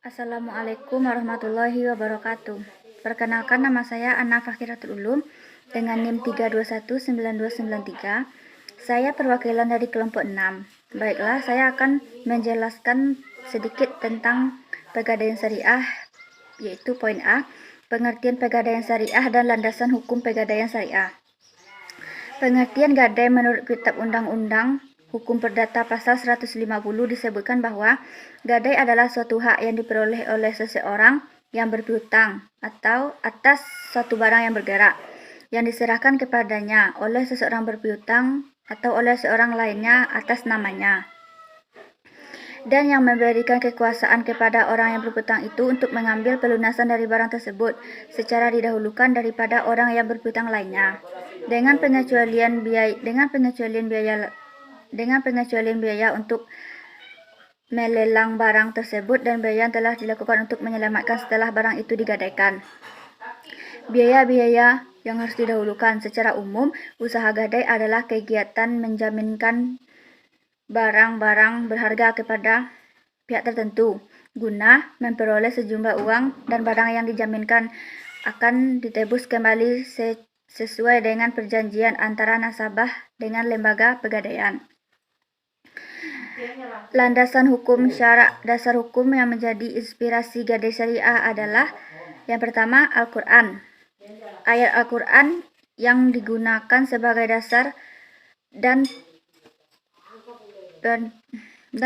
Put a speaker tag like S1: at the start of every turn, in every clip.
S1: Assalamualaikum warahmatullahi wabarakatuh. Perkenalkan, nama saya Ana Fakhiratul Ulum dengan NIM 3219293. Saya perwakilan dari kelompok 6. Baiklah, saya akan menjelaskan sedikit tentang Pegadaian Syariah, yaitu poin A, pengertian Pegadaian Syariah dan landasan hukum Pegadaian Syariah. Pengertian gadai menurut Kitab Undang-Undang Hukum Perdata Pasal 150 disebutkan bahwa gadai adalah suatu hak yang diperoleh oleh seseorang yang berpiutang atau atas suatu barang yang bergerak yang diserahkan kepadanya oleh seseorang berpiutang atau oleh seorang lainnya atas namanya, dan yang memberikan kekuasaan kepada orang yang berpiutang itu untuk mengambil pelunasan dari barang tersebut secara didahulukan daripada orang yang berpiutang lainnya, dengan pengecualian biaya untuk melelang barang tersebut dan biaya yang telah dilakukan untuk menyelamatkan setelah barang itu digadaikan. Biaya-biaya yang harus didahulukan. Secara umum, usaha gadai adalah kegiatan menjaminkan barang-barang berharga kepada pihak tertentu guna memperoleh sejumlah uang, dan barang yang dijaminkan akan ditebus kembali sesuai dengan perjanjian antara nasabah dengan lembaga pegadaian. Landasan hukum syarak. Dasar hukum yang menjadi inspirasi gadai syariah adalah yang pertama, Al-Quran. Ayat Al-Quran yang digunakan sebagai dasar dan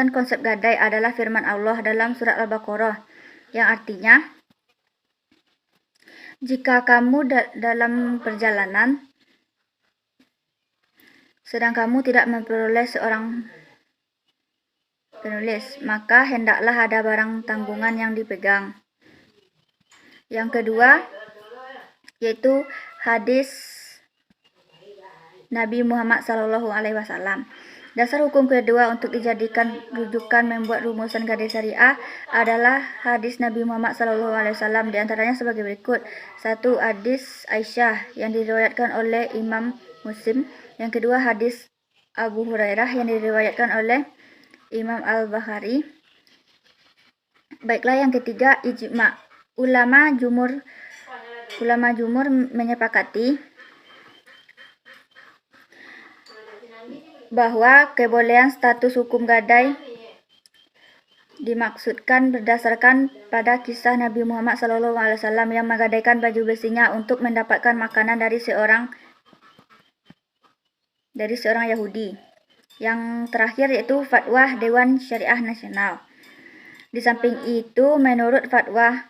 S1: konsep gadai adalah firman Allah dalam surat Al-Baqarah yang artinya, jika kamu dalam perjalanan sedang kamu tidak memperoleh seorang penulis, maka hendaklah ada barang tanggungan yang dipegang. Yang kedua, yaitu hadis Nabi Muhammad SAW. Dasar hukum kedua untuk dijadikan rujukan membuat rumusan gadai syariah adalah hadis Nabi Muhammad SAW, di antaranya sebagai berikut. 1. Hadis Aisyah yang diriwayatkan oleh Imam Muslim. Yang kedua, hadis Abu Hurairah yang diriwayatkan oleh Imam Al-Bukhari. Baiklah, yang ketiga, ijma. Ulama jumhur menyepakati bahwa kebolehan status hukum gadai dimaksudkan berdasarkan pada kisah Nabi Muhammad SAW yang menggadaikan baju besinya untuk mendapatkan makanan dari seorang Yahudi. Yang terakhir yaitu fatwa Dewan Syariah Nasional. Di samping itu, menurut fatwa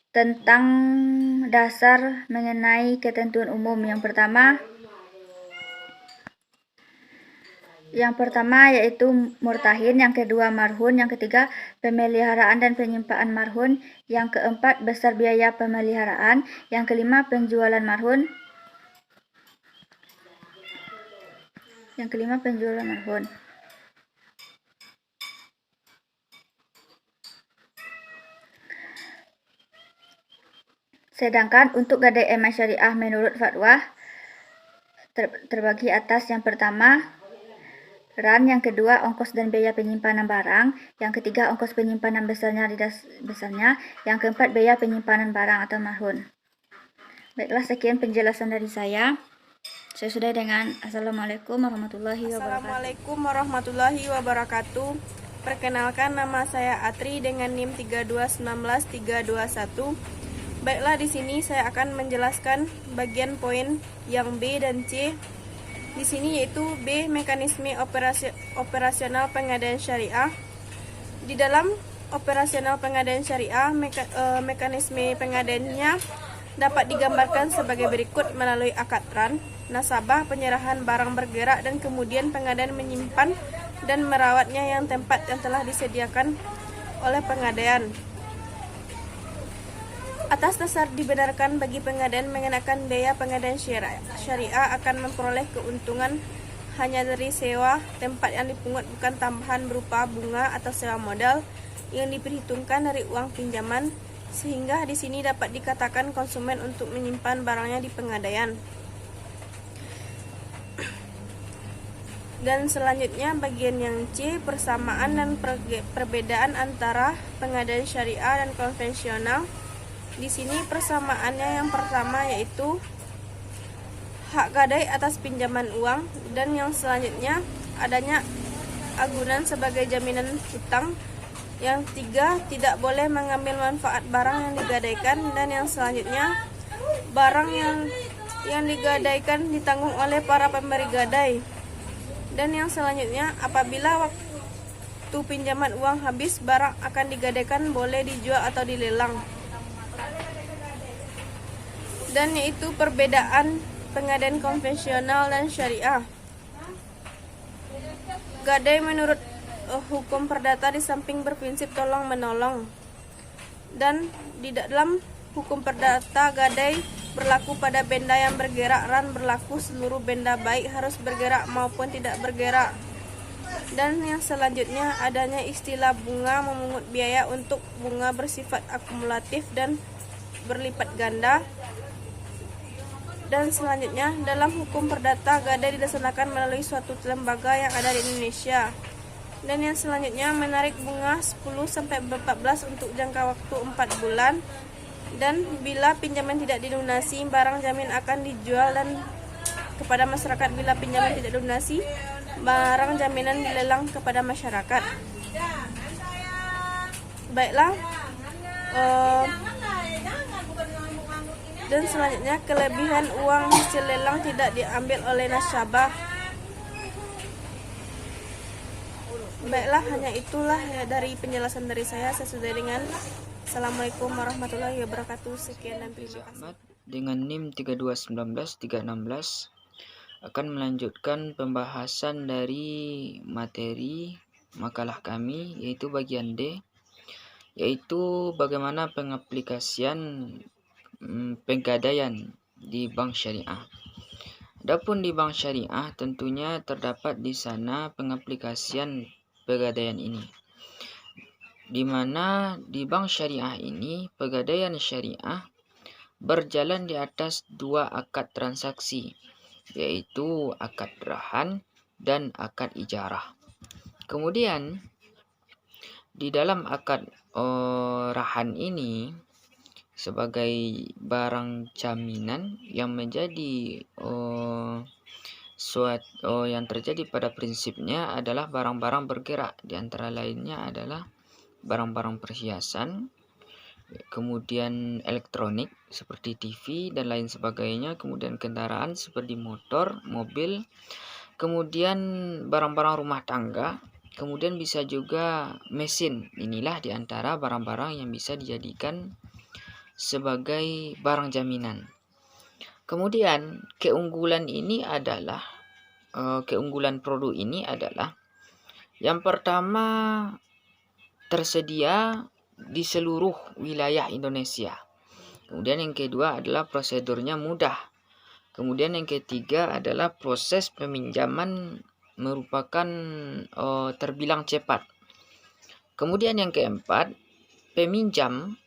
S1: tentang dasar mengenai ketentuan umum, yang pertama yaitu murtahin, yang kedua marhun, yang ketiga pemeliharaan dan penyimpanan marhun, yang keempat besar biaya pemeliharaan, yang kelima penjualan marhun, Sedangkan untuk gadai emas syariah menurut fatwa terbagi atas. Yang pertama, ran, yang kedua ongkos dan biaya penyimpanan barang, yang ketiga ongkos penyimpanan besarnya, yang keempat biaya penyimpanan barang atau marhun. Baiklah, sekian penjelasan dari saya. Saya sudah dengan Assalamualaikum warahmatullahi wabarakatuh. Perkenalkan, nama saya Atri dengan NIM 3219321. Baiklah, di sini saya akan menjelaskan bagian poin yang B dan C. Di sini yaitu B, mekanisme operasional pengadaan syariah. Di dalam operasional pengadaan syariah, mekanisme pengadaannya dapat digambarkan sebagai berikut melalui akad ran, nasabah, penyerahan barang bergerak, dan kemudian pengadaan menyimpan dan merawatnya yang tempat yang telah disediakan oleh pengadaian. Atas dasar dibenarkan bagi pengadaian mengenakan biaya pengadaian syariah akan memperoleh keuntungan hanya dari sewa tempat yang dipungut, bukan tambahan berupa bunga atau sewa modal.
S2: yang diperhitungkan dari uang pinjaman, sehingga di sini dapat dikatakan konsumen untuk menyimpan barangnya di Pegadaian. Dan selanjutnya bagian yang C, persamaan dan perbedaan antara Pegadaian syariah dan konvensional. Di sini persamaannya yang pertama yaitu hak gadai atas pinjaman uang, dan yang selanjutnya adanya agunan sebagai jaminan hutang. Yang tiga, tidak boleh mengambil manfaat barang yang digadaikan, dan yang selanjutnya barang yang digadaikan ditanggung oleh para pemberi gadai. Dan yang selanjutnya, apabila waktu pinjaman uang habis, barang akan digadaikan boleh dijual atau dilelang. Dan yaitu perbedaan Pegadaian konvensional dan syariah. Gadai menurut hukum perdata di samping berprinsip tolong menolong, dan di dalam hukum perdata gadai berlaku pada benda yang bergerak, dan berlaku seluruh benda baik harus bergerak maupun tidak bergerak. Dan yang selanjutnya adanya istilah bunga memungut biaya untuk bunga bersifat akumulatif dan berlipat ganda. Dan selanjutnya dalam hukum perdata gadai dilaksanakan melalui suatu lembaga yang ada di Indonesia. Dan yang selanjutnya menarik bunga 10-14 untuk jangka waktu 4 bulan. Dan bila pinjaman tidak dilunasi, barang jamin akan dijual, dan kepada masyarakat bila pinjaman tidak dilunasi, barang jaminan dilelang kepada masyarakat. Baiklah, dan selanjutnya kelebihan uang hasil lelang tidak diambil oleh nasabah. Baiklah, hanya itulah ya dari penjelasan dari saya. Sesuai dengan Assalamualaikum warahmatullahi wabarakatuh. Sekian dan terima kasih.
S3: Dengan NIM 3219316 akan melanjutkan pembahasan dari materi makalah kami, yaitu bagian D, yaitu bagaimana pengaplikasian pegadaian di bank syariah. Adapun di bank syariah tentunya terdapat di sana pengaplikasian pegadaian ini, di mana di bank syariah ini pegadaian syariah berjalan di atas dua akad transaksi, yaitu akad rahan dan akad ijarah. Kemudian di dalam akad rahan ini sebagai barang jaminan yang menjadi yang terjadi pada prinsipnya adalah barang-barang bergerak, di antara lainnya adalah barang-barang perhiasan, kemudian elektronik seperti TV dan lain sebagainya, kemudian kendaraan seperti motor, mobil, kemudian barang-barang rumah tangga, kemudian bisa juga mesin. Inilah di antara barang-barang yang bisa dijadikan sebagai barang jaminan. Kemudian keunggulan produk ini adalah yang pertama, tersedia di seluruh wilayah Indonesia. Kemudian yang kedua adalah prosedurnya mudah. Kemudian yang ketiga adalah proses peminjaman merupakan terbilang cepat. Kemudian yang keempat, peminjaman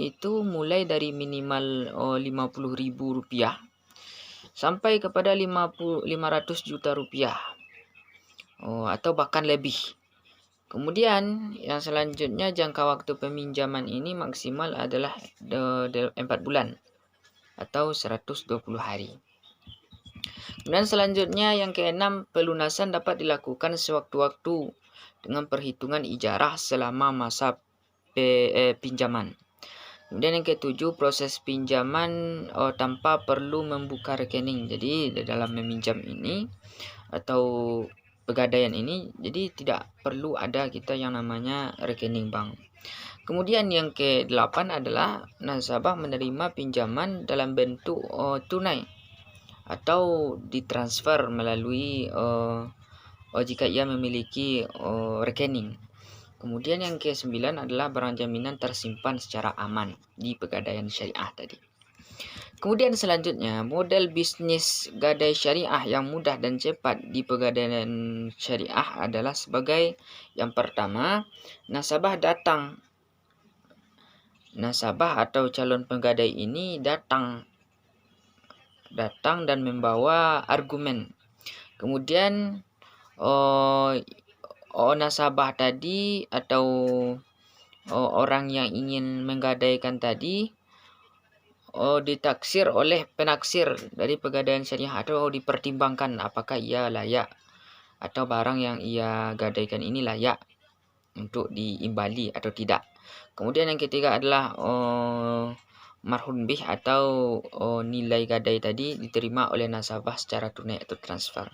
S3: itu mulai dari minimal Rp50.000 sampai kepada Rp500 juta atau bahkan lebih. Kemudian yang selanjutnya jangka waktu peminjaman ini maksimal adalah 4 bulan atau 120 hari. Kemudian selanjutnya yang keenam, pelunasan dapat dilakukan sewaktu-waktu dengan perhitungan ijarah selama masa pinjaman. Kemudian yang ketujuh, proses pinjaman tanpa perlu membuka rekening. Jadi dalam meminjam ini atau pegadaian ini, jadi tidak perlu ada kita yang namanya rekening bank. Kemudian yang ke-8 adalah nasabah menerima pinjaman dalam bentuk tunai atau ditransfer melalui jika ia memiliki rekening. Kemudian yang ke-9 adalah barang jaminan tersimpan secara aman di pegadaian syariah tadi. Kemudian selanjutnya, model bisnis gadai syariah yang mudah dan cepat di pegadaian syariah adalah sebagai yang pertama, nasabah atau calon penggadai ini datang dan membawa argumen. Kemudian nasabah tadi atau orang yang ingin menggadaikan tadi ditaksir oleh penaksir dari pegadaian syariah atau dipertimbangkan apakah ia layak atau barang yang ia gadaikan ini layak untuk diimbali atau tidak. Kemudian yang ketiga adalah marhun bih atau nilai gadai tadi diterima oleh nasabah secara tunai atau transfer.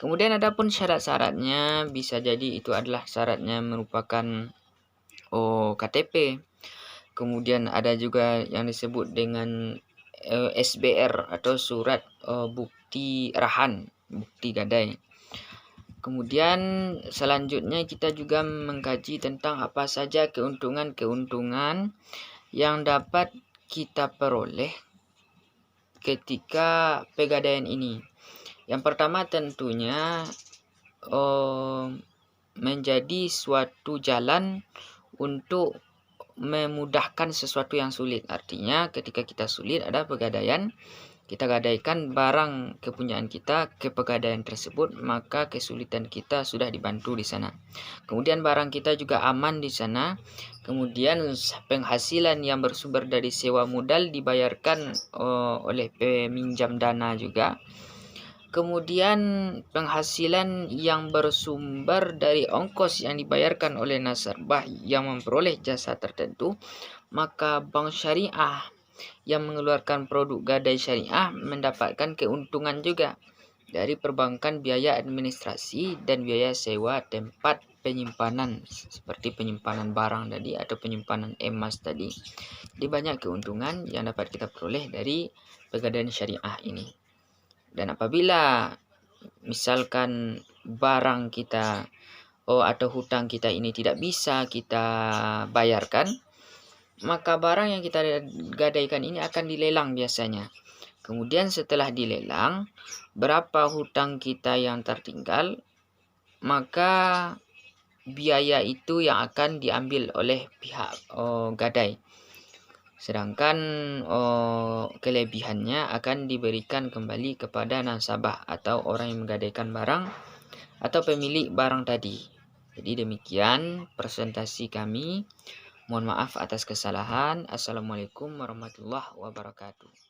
S3: Kemudian adapun syarat-syaratnya, bisa jadi itu adalah syaratnya merupakan KTP. Kemudian ada juga yang disebut dengan SBR atau surat bukti rahan, bukti gadai. Kemudian selanjutnya kita juga mengkaji tentang apa saja keuntungan-keuntungan yang dapat kita peroleh ketika pegadaian ini. Yang pertama tentunya menjadi suatu jalan untuk memudahkan sesuatu yang sulit. Artinya ketika kita sulit ada pegadaian, kita gadaikan barang kepunyaan kita ke pegadaian tersebut, maka kesulitan kita sudah dibantu di sana. Kemudian barang kita juga aman di sana. Kemudian penghasilan yang bersumber dari sewa modal dibayarkan oleh peminjam dana juga. Kemudian penghasilan yang bersumber dari ongkos yang dibayarkan oleh nasabah yang memperoleh jasa tertentu, maka bank syariah yang mengeluarkan produk gadai syariah mendapatkan keuntungan juga dari perbankan biaya administrasi dan biaya sewa tempat penyimpanan seperti penyimpanan barang tadi atau penyimpanan emas tadi. Jadi banyak keuntungan yang dapat kita peroleh dari pegadaian syariah ini. Dan apabila misalkan barang kita atau hutang kita ini tidak bisa kita bayarkan, maka barang yang kita gadaikan ini akan dilelang biasanya. Kemudian setelah dilelang, berapa hutang kita yang tertinggal, maka biaya itu yang akan diambil oleh pihak gadai. Sedangkan kelebihannya akan diberikan kembali kepada nasabah atau orang yang menggadaikan barang atau pemilik barang tadi. Jadi demikian presentasi kami. Mohon maaf atas kesalahan. Assalamualaikum warahmatullahi wabarakatuh.